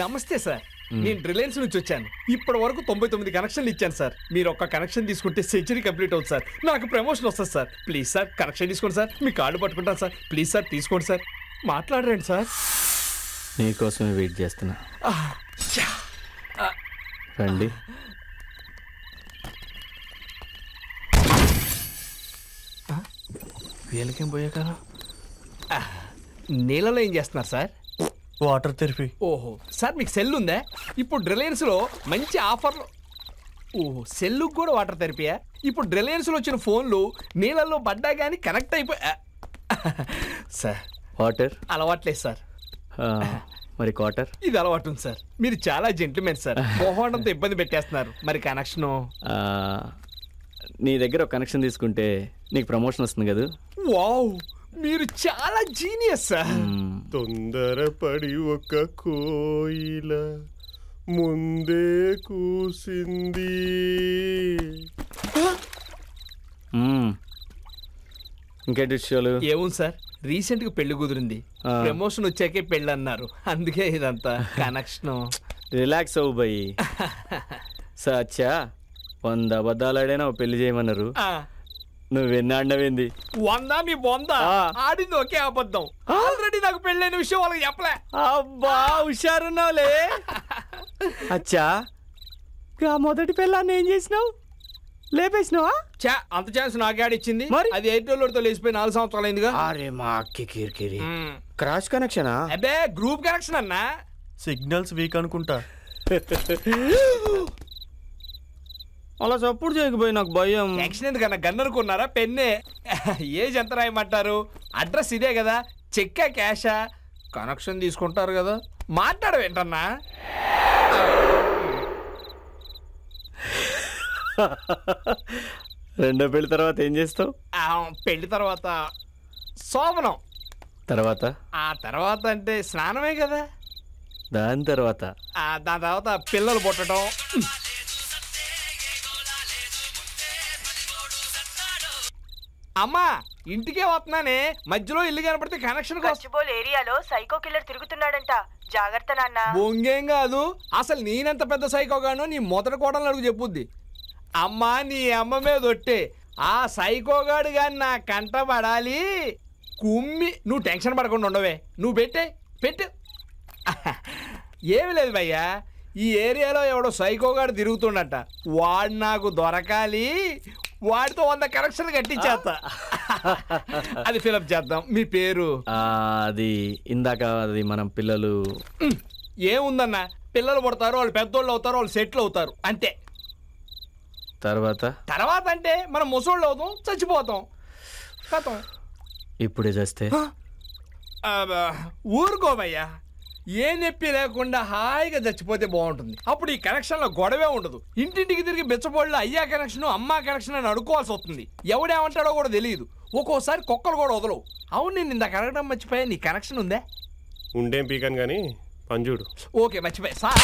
నమస్తే సార్, నేను రిలయన్స్ నుంచి వచ్చాను. ఇప్పటి వరకు 99 కనెక్షన్లు ఇచ్చాను సార్. మీరు ఒక్క కనెక్షన్ తీసుకుంటే సెంచరీ కంప్లీట్ అవుతుంది సార్. నాకు ప్రమోషన్ వస్తుంది సార్. ప్లీజ్ సార్ కనెక్షన్ తీసుకోండి సార్. మీ కార్డు పట్టుకుంటాను సార్. ప్లీజ్ సార్ తీసుకోండి సార్. మాట్లాడరండి సార్. నీకోసమే వెయిట్ చేస్తున్నా. రండి. వీళ్ళకేం పోయా కదా. నీళ్ళలో ఏం చేస్తున్నారు సార్? Water therapy. ఓహో సార్, మీకు సెల్ ఉందా? ఇప్పుడు రిలయన్స్లో మంచి ఆఫర్లు. ఓహో, సెల్లుకు కూడా వాటర్ థెరపీయా? ఇప్పుడు రిలయన్స్లో వచ్చిన ఫోన్లు నీళ్ళల్లో పడ్డా కానీ కనెక్ట్ అయిపోయా. సార్ వాటర్ అలవాట్లేదు సార్. మరి క్వార్టర్? ఇది అలవాటు ఉంది సార్. మీరు చాలా జెంటిల్మెన్ సార్. మొహమాటంతో ఇబ్బంది పెట్టేస్తున్నారు. మరి కనెక్షను? నీ దగ్గర ఒక కనెక్షన్ తీసుకుంటే నీకు ప్రమోషన్ వస్తుంది కదా. వావ్, మీరు చాలా జీనియస్ సార్. తొందరపడి ఒక కోయిల ముందే కూసింది. ఇంకేంటి విషయాలు? ఏముంది సార్, రీసెంట్ గా పెళ్లి కుదిరింది. ప్రమోషన్ వచ్చాకే పెళ్ళి అన్నారు. అందుకే ఇదంతా కనెక్షన్. రిలాక్స్ అవ్వు భయ్. సచ్చా 100 అబద్ధాలు ఆడైనా పెళ్లి చేయమన్నారు. నువ్వెన్ని ఆడినవేంది? 100 మీ 100 ఆడింది ఒకే అబద్ధం. ఆల్రెడీ నాకు పెళ్ళైన విషయం వాళ్ళకి చెప్పలే. అబ్బా హుషారున్నావులే. అచ్చా, మొదటి పెళ్ళాన్ని ఏం చేసినావు? లేపేసినావా? చా, అంత ఛాన్స్ నాకే ఆడిచ్చింది. మరి అది ఎయిర్టెల్తో లేచిపోయి 4 సంవత్సరాలు అయిందిగా. అరే మా అక్కి కిరికిరి. క్రాష్ కనెక్షనా? అబ్బే గ్రూప్ కనెక్షన్ అన్నా. సిగ్నల్స్ వీక్ అనుకుంటా. అలా సపోర్ట్ చేయకపోయి నాకు భయం. యాక్షన్ ఎందుకన్నా, గన్ అనుకున్నారా? పెన్నే. ఏజ్ ఎంత రాయమంటారు? అడ్రస్ ఇదే కదా. చెక్కా క్యాషా? కనెక్షన్ తీసుకుంటారు కదా. మాట్లాడవేంటన్నా? రెండో పెళ్లి తర్వాత ఏం చేస్తావు? పెళ్లి తర్వాత శోభనం. తర్వాత? ఆ తర్వాత అంటే స్నానమే కదా. దాని తర్వాత? దాని తర్వాత పిల్లలు పుట్టడం. అమ్మా ఇంటికే వస్తున్నానే, మధ్యలో ఇల్లు కనపడితే కనెక్షన్ గచ్చిబౌలి ఏరియాలో సైకో కిల్లర్ తిరుగుతున్నాడంట. జాగ్రత్త నాన్న. బొంగేం కాదు, అసలు నేనెంత పెద్ద సైకోగానో నీ మొదటి కోడలు అడుగు చెప్పుద్ది. అమ్మా నీ అమ్మ మీద ఒట్టే, ఆ సైకోగాడు గాని నా కంట పడాలి కుమ్మి. నువ్వు టెన్షన్ పడకుండా ఉండవే. నువ్వు పెట్టు. ఏమి లేదు భయ్యా, ఈ ఏరియాలో ఎవడో సైకోగాడు తిరుగుతుండట. వాడు నాకు దొరకాలి, వాడితో 100 కనెక్షన్లు కట్టించేస్తా. అది ఫిలప్ చేద్దాం. మీ పేరు? అది ఇందాక అది మనం పిల్లలు. ఏముందన్నా, పిల్లలు పుడతారు, వాళ్ళు పెద్దోళ్ళు అవుతారు, వాళ్ళు సెటిల్ అవుతారు, అంతే. తర్వాత అంటే మనం ముసోళ్ళు అవుతాం, చచ్చిపోతాం. కథం. ఇప్పుడే చేస్తే ఊరుకోవయ్యా. ఏ నొప్పి లేకుండా హాయిగా చచ్చిపోతే బాగుంటుంది. అప్పుడు ఈ కనెక్షన్లో గొడవే ఉండదు. ఇంటింటికి తిరిగి బెచ్చబోళ్ళు అయ్యా కనెక్షన్ అమ్మా కనెక్షన్ అని అడుకోవాల్సి వస్తుంది. ఎవడేమంటాడో కూడా తెలియదు. ఒక్కోసారి కుక్కలు కూడా వదలవు. అవును, నేను ఇందాక అడగడం మర్చిపోయా, నీ కనెక్షన్ ఉందే? ఉండేం పీకాను కానీ పంజుడు. ఓకే మర్చిపోయా సార్.